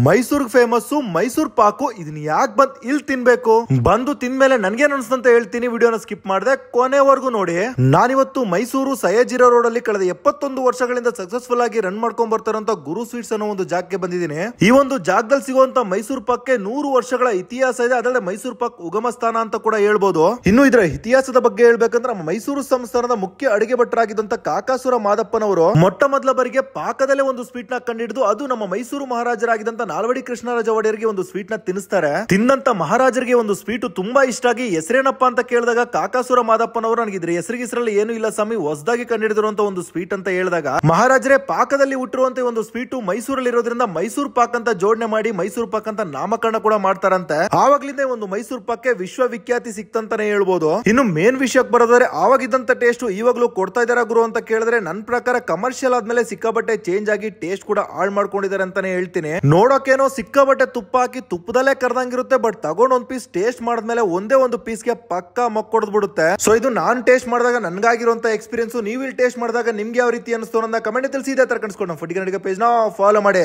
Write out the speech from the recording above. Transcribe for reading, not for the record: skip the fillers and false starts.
Mysore famous Mysore pak ಇದನ್ನ ಯಾಕೆ ಇಲ್ಲಿ ತಿನ್ಬೇಕು ಬಂದು ತಿಂದ್ಮೇಲೆ ನನ್ಗೇನ್ ಅನ್ಸ್ತಂತ ಹೇಳ್ತೀನಿ. ವಿಡಿಯೋನ ಸ್ಕಿಪ್ ಮಾಡದೆ ಕೊನೆವರೆಗೂ ನೋಡಿ. ನಾನಿವತ್ತು ಮೈಸೂರು ಸಯಾಜಿರಾ ರೋಡ್ ಅಲ್ಲಿ ಕಳೆದ 71 ವರ್ಷಗಳಿಂದ ಸಕ್ಸಸ್ಫುಲ್ ಆಗಿ ರನ್ ಮಾಡ್ಕೊಂಡ್ ಬರ್ತಾರಂತ ಗುರು ಸ್ವೀಟ್ಸ್ ಅನ್ನೋ ಒಂದು ಜಾಗಕ್ಕೆ ಬಂದಿದ್ದೀನಿ. ಈ ಒಂದು ಜಾಗದಲ್ಲಿ ಸಿಗುವಂತ ಮೈಸೂರ್ ಪಾಕ್ಗೆ 100 ವರ್ಷಗಳ ಇತಿಹಾಸ ಇದೆ. ಅದಲ್ಲದೆ ಮೈಸೂರ್ ಪಾಕ್ ಉಗಮ ಸ್ಥಾನ ಅಂತ ಕೂಡ ಹೇಳ್ಬೋದು. ಇನ್ನು ಇದರ ಇತಿಹಾಸದ ಬಗ್ಗೆ ಹೇಳ್ಬೇಕಂದ್ರೆ ಮೈಸೂರು ಸಂಸ್ಥಾನದ ಮುಖ್ಯ ಅಡಿಗೆ ಭಟ್ಟರಾಗಿದ್ದಂತ ಕಾಕಾಸುರ ಮಾದಪ್ಪನವರು ಮೊಟ್ಟ ಮೊದಲ ಬಾರಿಗೆ ಪಾಕದಲ್ಲೇ ಒಂದು ಸ್ವೀಟ್ ನ ಕಂಡಿಡಿದು ಅದು ನಮ್ಮ ಮೈಸೂರು ಮಹಾರಾಜರಾಗಿದ್ದಂತ ನಾಲ್ವಡಿ ಕೃಷ್ಣರಾಜ ಒಡೆಯರ್ಗೆ ಒಂದು ಸ್ವೀಟ್ ನ ತಿನ್ನಿಸ್ತಾರೆ. ತಿಂದಂತ ಮಹಾರಾಜರಿಗೆ ಒಂದು ಸ್ವೀಟ್ ತುಂಬಾ ಇಷ್ಟ ಆಗಿ ಹೆಸರೇನಪ್ಪ ಅಂತ ಕೇಳಿದಾಗ ಕಾಕಾಸುರ ಮಾದಪ್ಪನವರು ನನಗೆ ಇದ್ರ ಹೆಸರಿಗೆ ಏನು ಇಲ್ಲ ಸ್ವಾಮಿ, ಹೊಸದಾಗಿ ಕಂಡಿಡಿದಿರುವಂತ ಒಂದು ಸ್ವೀಟ್ ಅಂತ ಹೇಳಿದಾಗ ಮಹಾರಾಜರೇ ಪಾಕದಲ್ಲಿ ಹುಟ್ಟಿರುವಂತ ಒಂದು ಸ್ವೀಟ್ ಮೈಸೂರಲ್ಲಿ ಇರೋದ್ರಿಂದ ಮೈಸೂರ್ ಪಾಕ್ ಅಂತ ಜೋಡಣೆ ಮಾಡಿ ಮೈಸೂರ್ ಪಾಕ್ ಅಂತ ನಾಮಕರಣ ಕೂಡ ಮಾಡ್ತಾರಂತೆ. ಆವಾಗ್ಲಿಂದ ಒಂದು ಮೈಸೂರ್ ಪಾಕ್ಗೆ ವಿಶ್ವವಿಖ್ಯಾತಿ ಸಿಕ್ತಂತಾನೆ ಹೇಳ್ಬೋದು. ಇನ್ನು ಮೇನ್ ವಿಷಯಕ್ಕೆ ಬರೋದಾದ್ರೆ ಆವಾಗಿದ್ದಂತ ಟೇಸ್ಟ್ ಇವಾಗ್ಲೂ ಕೊಡ್ತಾ ಇದಾರ ಗುರು ಅಂತ ಕೇಳಿದ್ರೆ ನನ್ನ ಪ್ರಕಾರ ಕಮರ್ಷಿಯಲ್ ಆದ್ಮೇಲೆ ಸಿಕ್ಕಾಬಟ್ಟೆ ಚೇಂಜ್ ಆಗಿ ಟೇಸ್ಟ್ ಕೂಡ ಹಾಳು ಮಾಡ್ಕೊಂಡಿದ್ದಾರೆ ಅಂತಾನೆ ಹೇಳ್ತೀನಿ. ನೋಡೋಕೇನೋ ಸಿಕ್ಕಾಬಟ್ಟೆ ತುಪ್ಪ ಹಾಕಿ ತುಪ್ಪದಲ್ಲೇ ಕರ್ದಂಗಿರುತ್ತೆ, ಬಟ್ ತಗೊಂಡ್ ಒಂದ್ ಪೀಸ್ ಟೇಸ್ಟ್ ಮಾಡಿದ್ಮೇಲೆ ಒಂದೇ ಒಂದು ಪೀಸ್ಗೆ ಪಕ್ಕಾ ಮಕ್ಕೊಡ್ದು ಬಿಡುತ್ತೆ. ಸೊ ಇದು ನಾನ್ ಟೇಸ್ಟ್ ಮಾಡಿದಾಗ ನನ್ಗಾಗಿರುವಂತ ಎಕ್ಸ್ಪೀರಿಯನ್ಸ್. ನೀವು ಇಲ್ಲಿ ಟೇಸ್ಟ್ ಮಾಡಿದಾಗ ನಿಮ್ಗೆ ಯಾವ ರೀತಿ ಅನಿಸ್ತು ಅನ್ನೋದನ್ನ ಕಮೆಂಟ್ ತಿಳಿಸಿ. ಇದೇ ತರ ಕನ್ಸ್ಕೊಂಡು ನಮ್ಮ ಫುಡ್ ಕನ್ನಡಿಗ ಪೇಜ್ ನ ಫಾಲೋ ಮಾಡಿ.